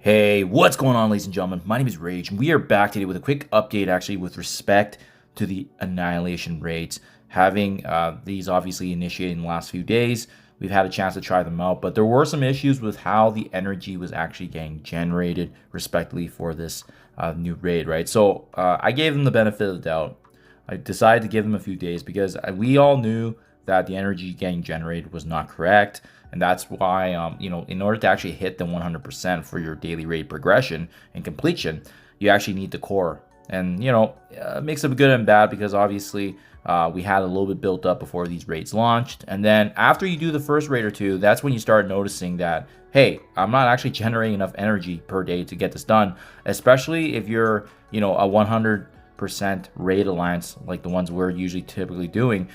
Hey, what's going on, ladies and gentlemen? My name is Rage, and we are back today with a quick update, actually, with respect to the Annihilation raids. Having these obviously initiated in the last few days, we've had a chance to try them out, but there were some issues with how the energy was actually getting generated, respectively, for this new raid, right? So I gave them the benefit of the doubt. I decided to give them a few days because we all knew that the energy getting generated was not correct. And that's why, in order to actually hit the 100% for your daily raid progression and completion, you actually need the core. And, it makes it good and bad because obviously we had a little bit built up before these raids launched. And then after you do the first raid or two, that's when you start noticing that, hey, I'm not actually generating enough energy per day to get this done, especially if you're, a 100% raid alliance like the ones we're usually typically doing.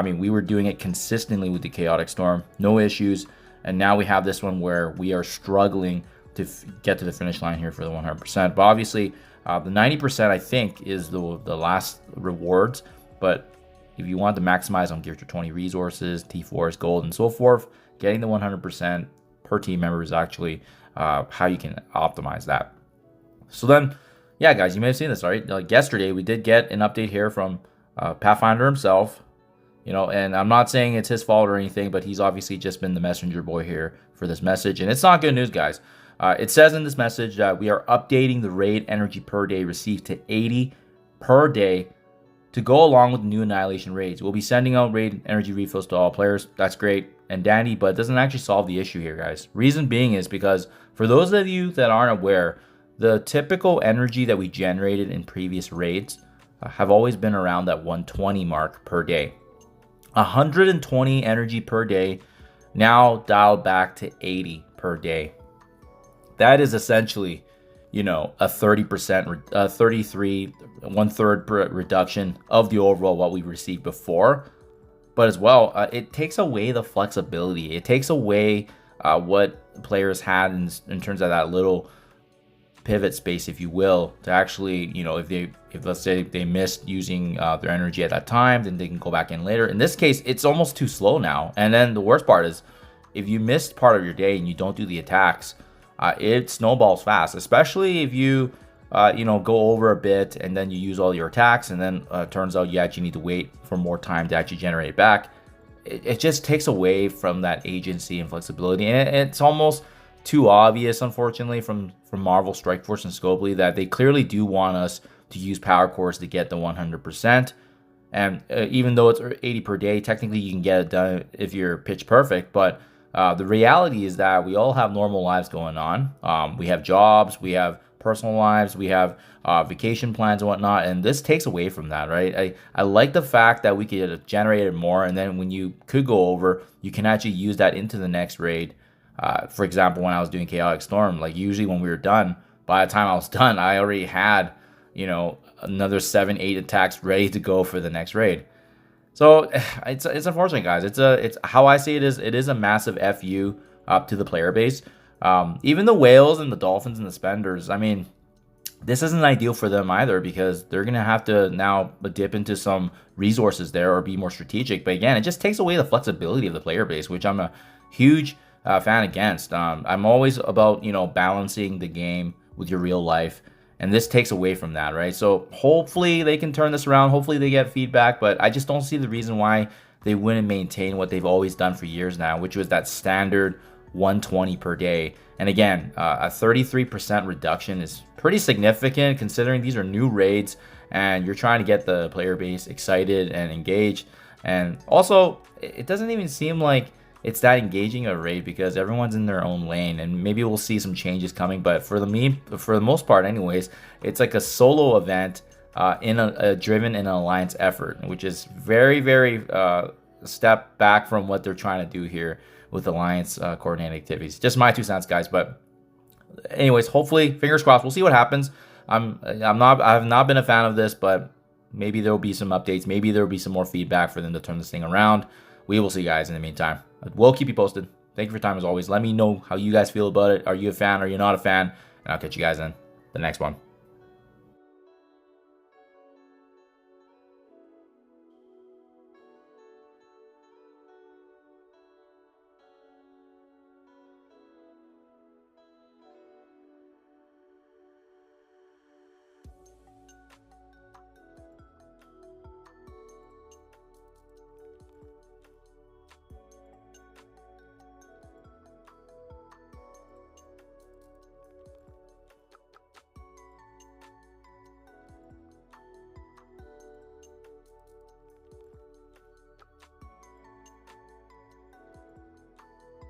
We were doing it consistently with the Chaotic Storm, no issues, and now we have this one where we are struggling to get to the finish line here for the 100%. But obviously the 90% I think is the last rewards, but if you want to maximize on Gear to 20 resources, T4s, gold, and so forth, getting the 100% per team member is actually how you can optimize that. So then, yeah, guys, you may have seen this, right? Like yesterday, we did get an update here from Pathfinder himself, and I'm not saying it's his fault or anything, but he's obviously just been the messenger boy here for this message, and it's not good news, guys. It says in this message that we are updating the raid energy per day received to 80 per day to go along with the new Annihilation raids. We'll be sending out raid energy refills to all players. That's great and dandy, but it doesn't actually solve the issue here, guys. Reason being is because for those of you that aren't aware, the typical energy that we generated in previous raids have always been around that 120 mark per day. 120 energy per day, now dialed back to 80 per day. That is essentially, a 30%, 33, 1/3 reduction of the overall what we received before. But as well, it takes away the flexibility. It takes away what players had in terms of that little pivot space, if you will, to actually, if let's say they missed using their energy at that time, then they can go back in later. In this case, it's almost too slow now. And then the worst part is, if you missed part of your day and you don't do the attacks, it snowballs fast, especially if you go over a bit and then you use all your attacks, and then turns out you actually need to wait for more time to actually generate it back. It just takes away from that agency and flexibility, and it's almost too obvious, unfortunately, from Marvel, Strikeforce, and Scopely, that they clearly do want us to use power cores to get the 100%. And even though it's 80 per day, technically you can get it done if you're pitch perfect. But the reality is that we all have normal lives going on. We have jobs, we have personal lives, we have vacation plans and whatnot, and this takes away from that, right? I like the fact that we could generate it more, and then when you could go over, you can actually use that into the next raid. For example, when I was doing Chaotic Storm, like usually when we were done, by the time I was done, I already had, another 7-8 attacks ready to go for the next raid. So it's unfortunate, guys. It's how I see it is a massive FU up to the player base. Even the Whales and the Dolphins and the Spenders, this isn't ideal for them either, because they're going to have to now dip into some resources there or be more strategic. But again, it just takes away the flexibility of the player base, which I'm a huge fan against. I'm always about, balancing the game with your real life, and this takes away from that, right? So hopefully they can turn this around. Hopefully they get feedback, but I just don't see the reason why they wouldn't maintain what they've always done for years now, which was that standard 120 per day. And again, a 33% reduction is pretty significant considering these are new raids and you're trying to get the player base excited and engaged. And also, it doesn't even seem like it's that engaging a raid because everyone's in their own lane, and maybe we'll see some changes coming. But for the most part anyways, it's like a solo event driven in an alliance effort, which is very, very step back from what they're trying to do here with alliance coordinated activities. Just my 2 cents, guys. But anyways, hopefully, fingers crossed, we'll see what happens. I have not been a fan of this, but maybe there will be some updates. Maybe there will be some more feedback for them to turn this thing around. We will see, guys. In the meantime, we'll keep you posted. Thank you for your time as always. Let me know how you guys feel about it. Are you a fan? Are you not a fan? And I'll catch you guys in the next one.